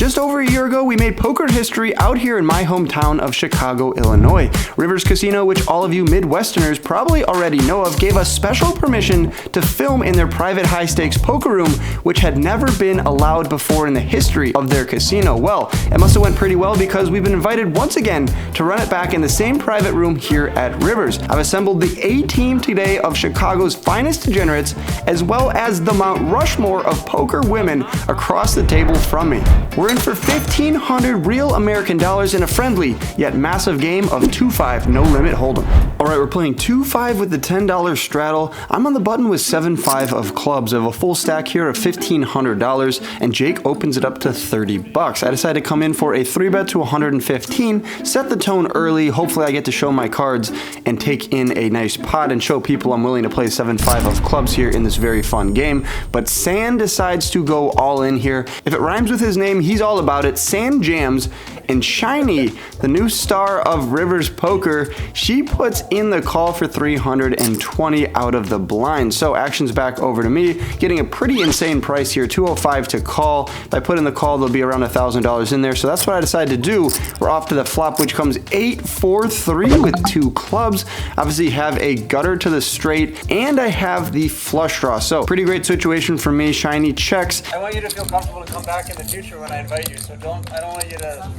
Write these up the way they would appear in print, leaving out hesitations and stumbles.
Just over a year ago, we made poker history out here in my hometown of Chicago, Illinois. Rivers Casino, which all of you Midwesterners probably already know of, gave us special permission to film in their private high-stakes poker room, which had never been allowed before in the history of their casino. Well, it must have went pretty well because we've been invited once again to run it back in the same private room here at Rivers. I've assembled the A-team today of Chicago's finest degenerates, as well as the Mount Rushmore of poker women across the table from me. We're in for 1,500 real American dollars in a friendly yet massive game of 2-5 no limit hold'em. Alright, we're playing 2-5 with the $10 straddle. I'm on the button with 7-5 of clubs. I have a full stack here of $1,500 and Jake opens it up to 30 bucks. I decided to come in for a 3-bet to 115, set the tone early. Hopefully I get to show my cards and take in a nice pot and show people I'm willing to play 7-5 of clubs here in this very fun game. But San decides to go all in here. If it rhymes with his name, he's all about it. San jams, and Shiny, the new star of Rivers Poker, she puts in the call for 320 out of the blind. So action's back over to me, getting a pretty insane price here, 205 to call. If I put in the call, there'll be around $1,000 in there. So that's what I decided to do. We're off to the flop, which comes 8-4-3 with 2 clubs. Obviously have a gutter to the straight, and I have the flush draw. So pretty great situation for me. Shiny checks. I want you to feel comfortable to come back in the future when I invite you. So I don't want you to.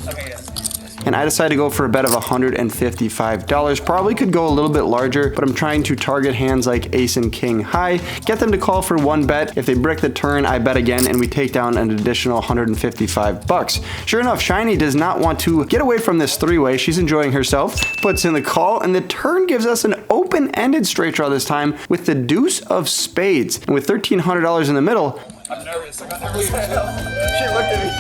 Okay, yes. And I decided to go for a bet of $155. Probably could go a little bit larger, but I'm trying to target hands like ace and king high, get them to call for 1 bet. If they brick the turn, I bet again, and we take down an additional 155 bucks. Sure enough, Shiny does not want to get away from this 3-way. She's enjoying herself, puts in the call, and the turn gives us an open-ended straight draw this time with the deuce of spades. And with $1,300 in the middle, I'm nervous. I got nervous. She looked at me.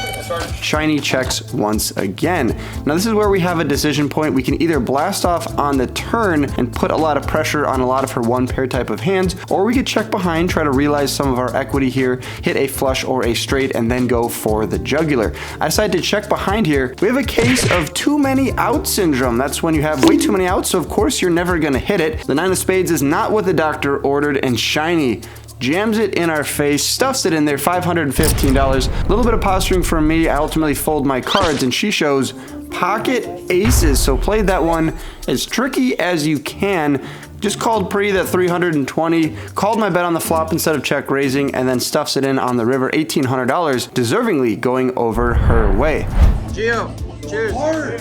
Shiny checks once again. Now this is where we have a decision point. We can either blast off on the turn and put a lot of pressure on a lot of her 1-pair type of hands, or we could check behind, try to realize some of our equity here, hit a flush or a straight, and then go for the jugular. I decided to check behind here. We have a case of too many outs syndrome. That's when you have way too many outs, so of course you're never gonna hit it. The 9 of spades is not what the doctor ordered, and Shiny jams it in our face, stuffs it in there, $515. A little bit of posturing from me. I ultimately fold my cards, and she shows pocket aces. So played that one as tricky as you can. Just called pretty that 320, called my bet on the flop instead of check raising, and then stuffs it in on the river, $1,800, deservingly going over her way. Gio, cheers. I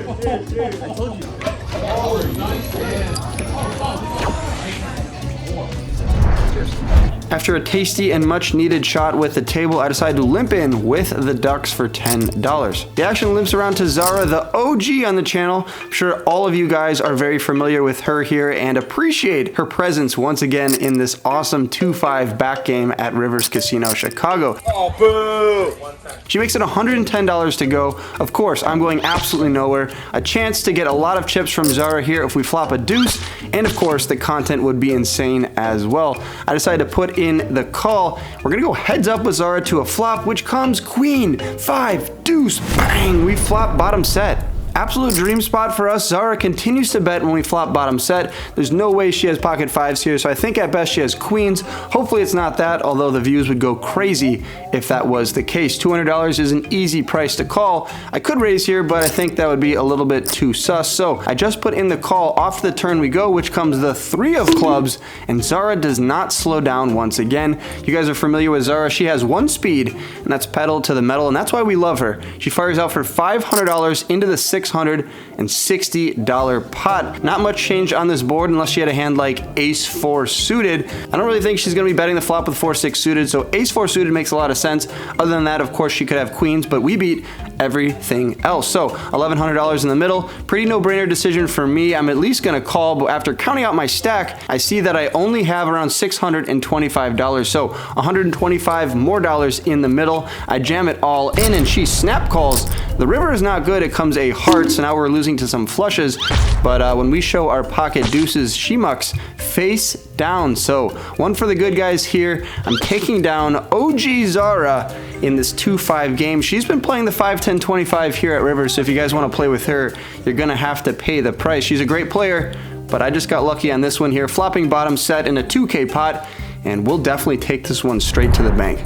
told you. After a tasty and much needed shot with the table, I decided to limp in with the ducks for $10. The action limps around to Zara, the OG on the channel. I'm sure all of you guys are very familiar with her here and appreciate her presence once again in this awesome 2-5 back game at Rivers Casino, Chicago. Oh, boo! She makes it $110 to go. Of course, I'm going absolutely nowhere. A chance to get a lot of chips from Zara here if we flop a deuce, and of course, the content would be insane as well. I decided to put in the call. We're gonna go heads up with Zara to a flop, which comes queen, 5, deuce, bang. We flop bottom set. Absolute dream spot for us. Zara continues to bet when we flop bottom set. There's no way she has pocket 5s here, so I think at best she has queens. Hopefully it's not that, although the views would go crazy if that was the case. $200 is an easy price to call. I could raise here, but I think that would be a little bit too sus. So I just put in the call. Off the turn we go, which comes the 3 of clubs, and Zara does not slow down once again. You guys are familiar with Zara. She has 1 speed, and that's pedal to the metal, and that's why we love her. She fires out for $500 into the $660 pot. Not much change on this board unless she had a hand like ace-4 suited. I don't really think she's going to be betting the flop with 4-6 suited, so ace-4 suited makes a lot of sense. Other than that, of course, she could have queens, but we beat everything else. So $1,100 in the middle. Pretty no-brainer decision for me. I'm at least going to call, but after counting out my stack, I see that I only have around $625, so $125 more in the middle. I jam it all in, and she snap calls. The river is not good. It comes a heart, so now we're losing to some flushes, but when we show our pocket deuces, she mucks face down. So 1 for the good guys here. I'm taking down OG Zara in this 2-5 game. She's been playing the 5-10-25 here at Rivers, so if you guys want to play with her, you're gonna have to pay the price. She's a great player, but I just got lucky on this one here, flopping bottom set in a 2K pot, and we'll definitely take this one straight to the bank.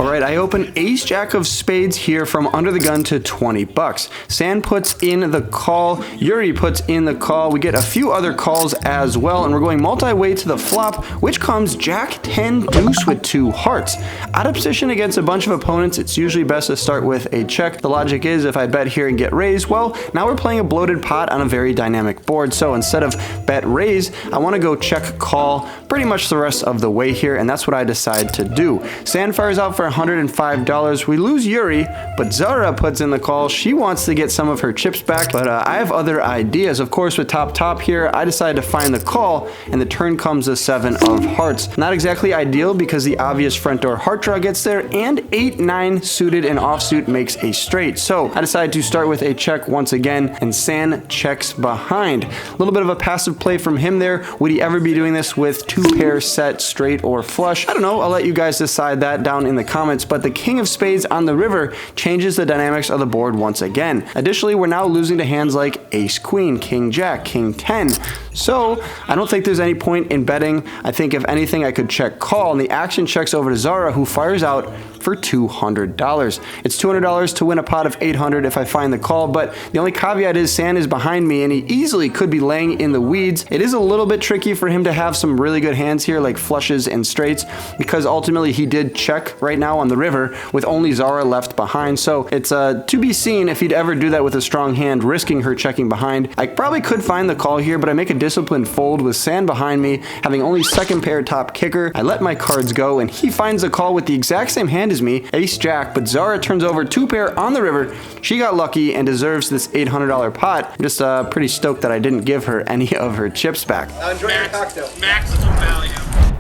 All right, I open ace jack of spades here from under the gun to 20 bucks. San puts in the call. Yuri puts in the call. We get a few other calls as well, and we're going multi-way to the flop, which comes jack 10 deuce with 2 hearts. Out of position against a bunch of opponents, it's usually best to start with a check. The logic is if I bet here and get raised, well, now we're playing a bloated pot on a very dynamic board. So instead of bet raise, I want to go check call pretty much the rest of the way here, and that's what I decide to do. San fires out for $105. We lose Yuri, but Zara puts in the call. She wants to get some of her chips back, but I have other ideas. Of course, with top here, I decide to find the call, and the turn comes the 7 of hearts. Not exactly ideal because the obvious front door heart draw gets there, and 8-9 suited and offsuit makes a straight. So I decide to start with a check once again, and San checks behind. A little bit of a passive play from him there. Would he ever be doing this with 2 pairs set, straight or flush? I don't know. I'll let you guys decide that down in the comments, but the king of spades on the river changes the dynamics of the board once again. Additionally, we're now losing to hands like ace queen, king jack, king 10. So I don't think there's any point in betting. I think if anything, I could check call, and the action checks over to Zara, who fires out for $200. It's $200 to win a pot of $800 if I find the call, but the only caveat is San is behind me and he easily could be laying in the weeds. It is a little bit tricky for him to have some really good hands here like flushes and straights, because ultimately he did check right now on the river with only Zara left behind. So it's to be seen if he'd ever do that with a strong hand, risking her checking behind. I probably could find the call here, but I make a disciplined fold with San behind me, having only second pair top kicker. I let my cards go and he finds the call with the exact same hand as me, ace jack, but Zara turns over 2 pair on the river. She got lucky and deserves this $800 pot. I'm just pretty stoked that I didn't give her any of her chips back. Enjoy your cocktail. Maximum value.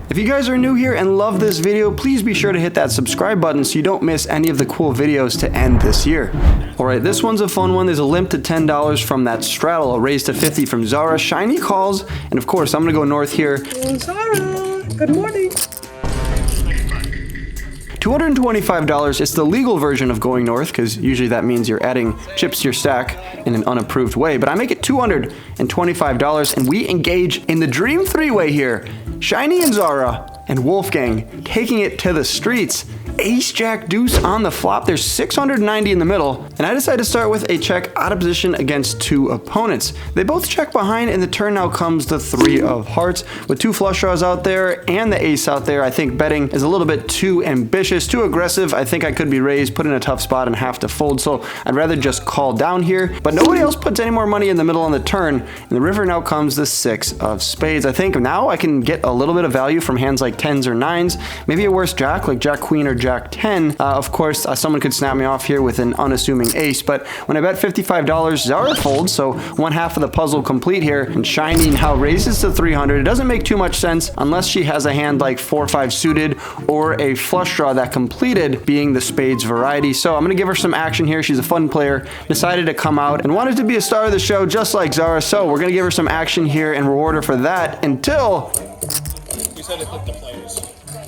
If you guys are new here and love this video, please be sure to hit that subscribe button so you don't miss any of the cool videos to end this year. Alright, this one's a fun one. There's a limp to $10 from that straddle, a raise to 50 from Zara, shiny calls, and of course I'm gonna go north here. Oh, Zara, good morning. $225, it's the legal version of going north, because usually that means you're adding chips to your stack in an unapproved way, but I make it $225 and we engage in the dream 3-way here. Shiny and Zara and Wolfgang taking it to the streets. Ace jack deuce on the flop. There's 690 in the middle, and I decide to start with a check out of position against 2 opponents. They both check behind, and the turn now comes the 3 of hearts. With 2 flush draws out there and the ace out there, I think betting is a little bit too ambitious, too aggressive. I think I could be raised, put in a tough spot, and have to fold, so I'd rather just call down here. But nobody else puts any more money in the middle on the turn, and the river now comes the 6 of spades. I think now I can get a little bit of value from hands like 10s or 9s, maybe a worse jack like jack queen or jack 10. Of course, someone could snap me off here with an unassuming ace, but when I bet $55, Zara folds, so one half of the puzzle complete here, and Shiny now raises to 300. It doesn't make too much sense unless she has a hand like 4-5 suited or a flush draw that completed being the spades variety. So I'm gonna give her some action here. She's a fun player, decided to come out and wanted to be a star of the show just like Zara, so we're gonna give her some action here and reward her for that until... You said it hit the players.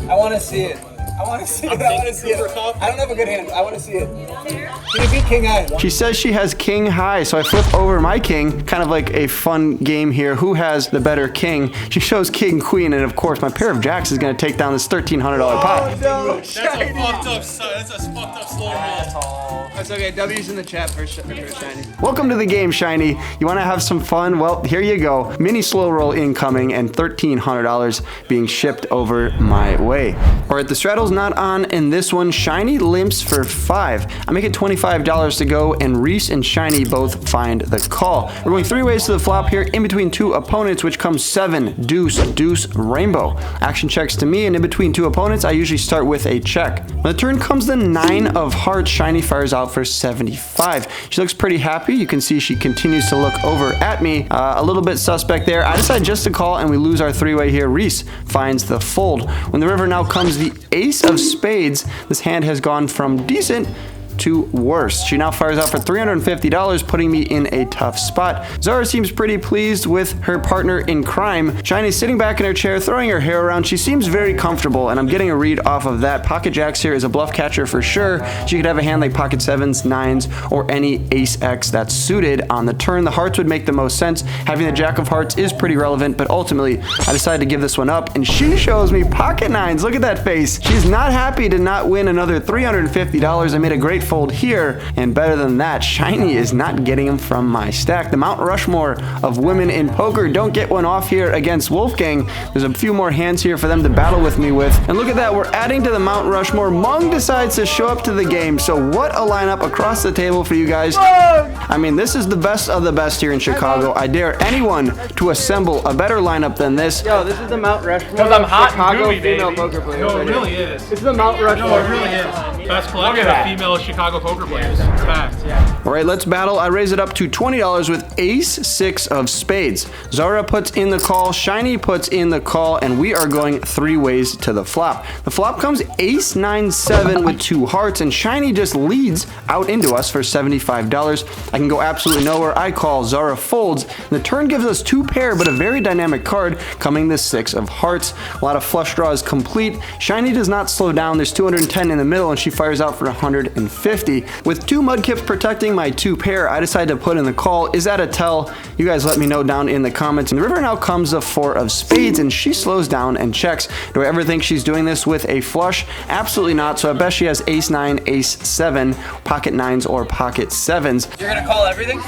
I want to see it. I want to see it. I want to see it. I don't have a good hand. I want to see it. Can you beat king high? She says she has king high, so I flip over my king, kind of like a fun game here. Who has the better king? She shows king queen, and of course my pair of jacks is going to take down this $1,300 pot. No, That's a fucked up slow roll. That's okay. W's in the chat for Shiny. Welcome to the game, Shiny. You want to have some fun? Well, here you go. Mini slow roll incoming and $1,300 being shipped over my way. All right, the straddle's not on in this one. Shiny limps for 5. I make it $25 to go, and Reese and Shiny both find the call. We're going 3 ways to the flop here, in between 2 opponents, which comes 7, deuce, deuce, rainbow. Action checks to me, and in between 2 opponents, I usually start with a check. When the turn comes the 9 of hearts, Shiny fires out for 75. She looks pretty happy. You can see she continues to look over at me. A little bit suspect there. I decide just to call, and we lose our 3-way here. Reese finds the fold. When the river now comes the ace of spades, this hand has gone from decent to worst. She now fires out for $350, putting me in a tough spot. Zara seems pretty pleased with her partner in crime. Shiny's sitting back in her chair, throwing her hair around. She seems very comfortable, and I'm getting a read off of that. Pocket jacks here is a bluff catcher for sure. She could have a hand like pocket sevens, nines, or any ace X that's suited on the turn. The hearts would make the most sense. Having the jack of hearts is pretty relevant, but ultimately I decided to give this one up, and she shows me pocket nines. Look at that face. She's not happy to not win another $350. I made a great fold here, and better than that, Shiny is not getting them from my stack. The Mount Rushmore of women in poker don't get one off here against Wolfgang. There's a few more hands here for them to battle with me with, and look at that, we're adding to the Mount Rushmore. Meng decides to show up to the game, so what a lineup across the table for you guys. I mean, this is the best of the best here in Chicago. I dare anyone to assemble a better lineup than this. Yo, this is the Mount Rushmore. Because I'm hot Chicago and gooey, female baby. poker players. No, it really is. It's the Mount Rushmore. No, it really is. Best collection of female Chicago poker players. Fact. Yeah. All right, let's battle. I raise it up to $20 with ace 6 of spades. Zara puts in the call, Shiny puts in the call, and we are going 3 ways to the flop. The flop comes ace 9 7 with 2 hearts, and Shiny just leads out into us for $75. I can go absolutely nowhere. I call, Zara folds. The turn gives us 2 pair, but a very dynamic card coming the 6 of hearts. A lot of flush draws complete. Shiny does not slow down. There's 210 in the middle, and she fires out for 150. With 2 mudkips protecting my 2 pair, I decide to put in the call. Is that a tell? You guys let me know down in the comments. And the river now comes the 4 of spades, and she slows down and checks. Do I ever think she's doing this with a flush? Absolutely not. So I bet she has ace 9, ace 7, pocket 9s, or pocket 7s. You're gonna call everything?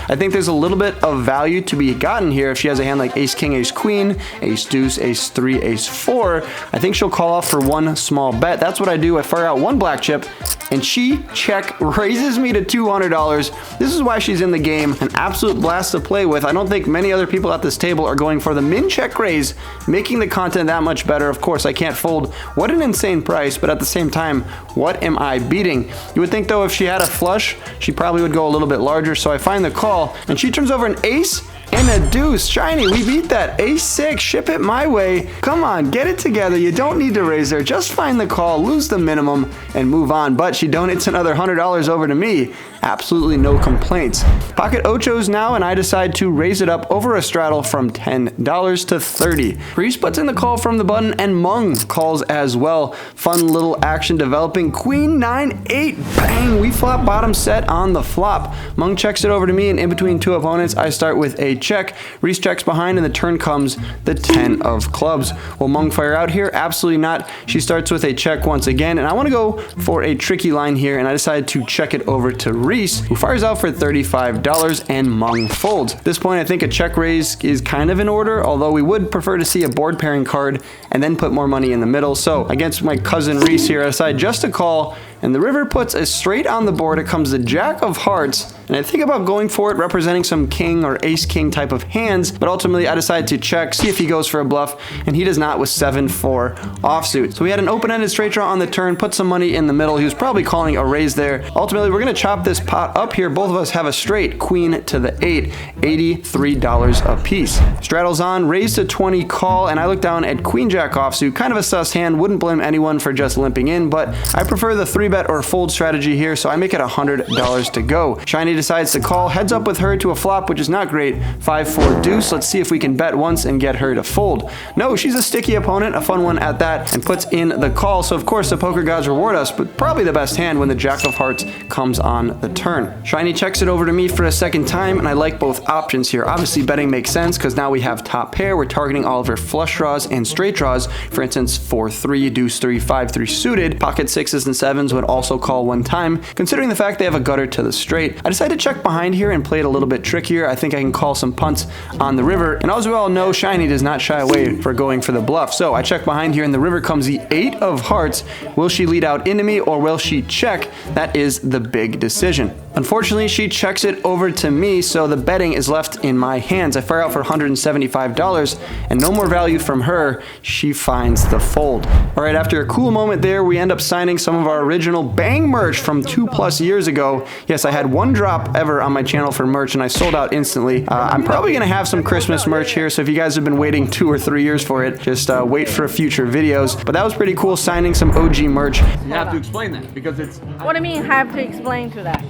I think there's a little bit of value to be gotten here if she has a hand like ace king, ace queen, ace deuce, ace 3, ace 4. I think she'll call off for 1 small bet. That's what I do. I fire out 1 black chip, and she check raises me to $200. This is why she's in the game. An absolute blast to play with. I don't think many other people at this table are going for the min check raise, making the content that much better. Of course, I can't fold. What an insane price, but at the same time, what am I beating? You would think though if she had a flush, she probably would go a little bit larger, so I find the call, and she turns over an ace and a deuce. Shiny, we beat that. Ace 6, ship it my way. Come on, get it together. You don't need to raise her. Just find the call, lose the minimum, and move on. But she donates another $100 over to me. Absolutely no complaints. Pocket ochos now, and I decide to raise it up over a straddle from $10 to $30. Reese puts in the call from the button, and Meng calls as well. Fun little action developing. Queen 9 8. Bang! We flop bottom set on the flop. Meng checks it over to me, and in between 2 opponents, I start with a check. Reese checks behind, and the turn comes the 10 of clubs. Will Meng fire out here? Absolutely not. She starts with a check once again, and I want to go for a tricky line here, and I decide to check it over to Reese, who fires out for $35, and Meng folds. At this point, I think a check raise is kind of in order, although we would prefer to see a board pairing card and then put more money in the middle. So against my cousin Reese here, I decide just to call, and the river puts a straight on the board. It comes the jack of hearts, and I think about going for it, representing some king or ace king type of hands, but ultimately I decide to check, see if he goes for a bluff, and he does not with 7-4 offsuit. So we had an open-ended straight draw on the turn, put some money in the middle. He was probably calling a raise there. Ultimately, we're gonna chop this pot up here. Both of us have a straight, queen to the 8, $83 a piece. Straddles on, raise to 20 call, and I look down at queen jack offsuit. Kind of a sus hand, wouldn't blame anyone for just limping in, but I prefer the 3-bet or fold strategy here, so I make it $100 to go. Shiny decides to call, heads up with her to a flop, which is not great. 5-4 deuce. Let's see if we can bet once and get her to fold. No, she's a sticky opponent, a fun one at that, and puts in the call. So of course the poker gods reward us, but probably the best hand when the jack of hearts comes on the turn. Shiny checks it over to me for a second time, and I like both options here. Obviously betting makes sense because now we have top pair. We're targeting all of her flush draws and straight draws. For instance, 4-3, deuce 3, 5-3 suited. Pocket 6s and 7s would also call one time. Considering the fact they have a gutter to the straight, I decided to check behind here and play it a little bit trickier. I think I can call some punts on the river, and as we all know, Shiny does not shy away for going for the bluff. So I check behind here, and the river comes the 8 of hearts. Will she lead out into me, or will she check? That is the big decision. Unfortunately, she checks it over to me, so the betting is left in my hands. I fire out for $175, and no more value from her. She finds the fold. All right, after a cool moment there, we end up signing some of our original original Bang merch from 2+ years ago. Yes, I had one drop ever on my channel for merch and I sold out instantly. I'm probably gonna have some Christmas merch here, so if you guys have been waiting 2 or 3 years for it, just wait for future videos. But that was pretty cool, signing some OG merch. You have to explain that because it's... What do you mean have to explain to that?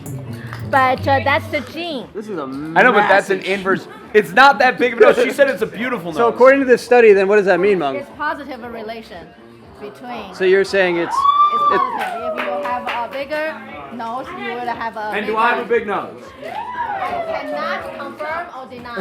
But that's the gene. This is a I know, but that's an inverse. It's not that big of a nose. She said it's a beautiful nose. So according to this study, then what does that mean, Meng? It's positive relation between. So you're saying it's positive. If you have a bigger nose, you will have a And do I have a big nose? You cannot confirm or deny.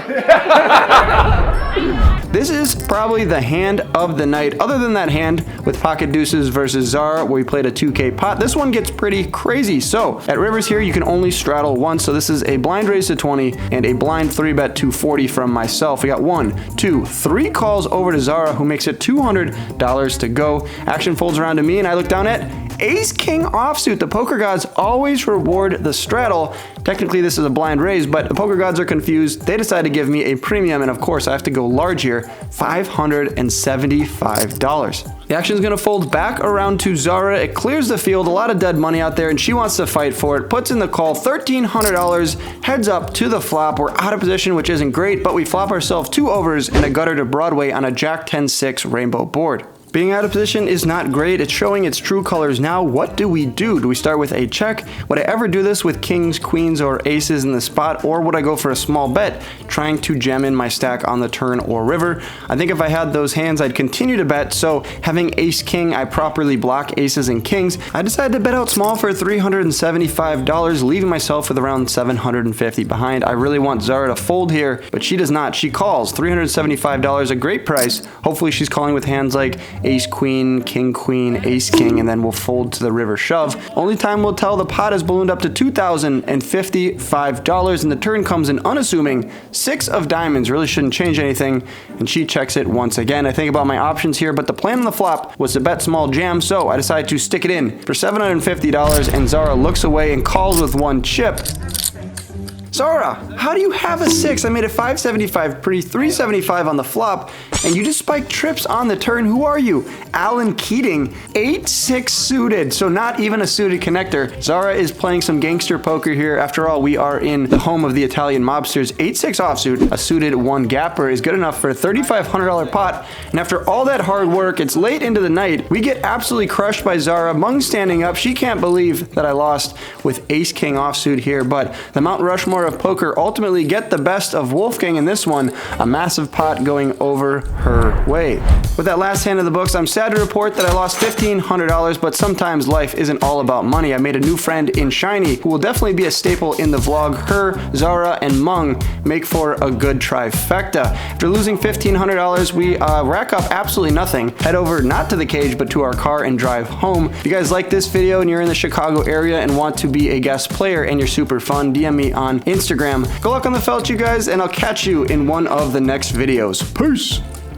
This is probably the hand of the night. Other than that hand with Pocket Deuces versus Zara, where we played a 2K pot, this one gets pretty crazy. So at Rivers here, you can only straddle once. So this is a blind raise to 20 and a blind 3-bet 240 from myself. We got 1, 2, 3 calls over to Zara, who makes it $200 to go. Action folds around to me, and I look down at Ace King offsuit. The poker gods always reward the straddle. Technically this is a blind raise, but the poker gods are confused. They decide to give me a premium, and of course I have to go large here, $575. The action is gonna fold back around to Zara. It clears the field, a lot of dead money out there, and she wants to fight for it. Puts in the call, $1,300, heads up to the flop. We're out of position, which isn't great, but we flop ourselves 2 overs and a gutter to Broadway on a Jack 10-6 rainbow board. Being out of position is not great. It's showing its true colors now. What do we do? Do we start with a check? Would I ever do this with kings, queens, or aces in the spot? Or would I go for a small bet, trying to jam in my stack on the turn or river? I think if I had those hands, I'd continue to bet. So having ace king, I properly block aces and kings. I decided to bet out small for $375, leaving myself with around $750 behind. I really want Zara to fold here, but she does not. She calls, $375, a great price. Hopefully she's calling with hands like ace queen, king queen, ace king, and then we'll fold to the river shove. Only time will tell. The pot has ballooned up to $2,055, and the turn comes in unassuming 6 of diamonds. Really shouldn't change anything, and she checks it once again. I think about my options here, but the plan on the flop was to bet small jam, so I decided to stick it in for $750, and Zara looks away and calls with 1 chip. Zara, how do you have a 6? I made a 575 pre, 375 on the flop, and you just spiked trips on the turn. Who are you? Alan Keating, 8-6 suited, so not even a suited connector. Zara is playing some gangster poker here. After all, we are in the home of the Italian mobsters. 8-6 offsuit, a suited 1 gapper is good enough for a $3,500 pot, and after all that hard work, it's late into the night. We get absolutely crushed by Zara. Meng standing up. She can't believe that I lost with ace king offsuit here, but the Mount Rushmore of poker ultimately get the best of Wolfgang in this one, a massive pot going over her way. With that last hand of the books, I'm sad to report that I lost $1,500, but sometimes life isn't all about money. I made a new friend in Shiny who will definitely be a staple in the vlog. Her, Zara, and Meng make for a good trifecta. After losing $1,500, we rack up absolutely nothing, head over not to the cage but to our car and drive home. If you guys like this video and you're in the Chicago area and want to be a guest player and you're super fun, DM me on Instagram. Good luck on the felt, you guys, and I'll catch you in one of the next videos. Peace!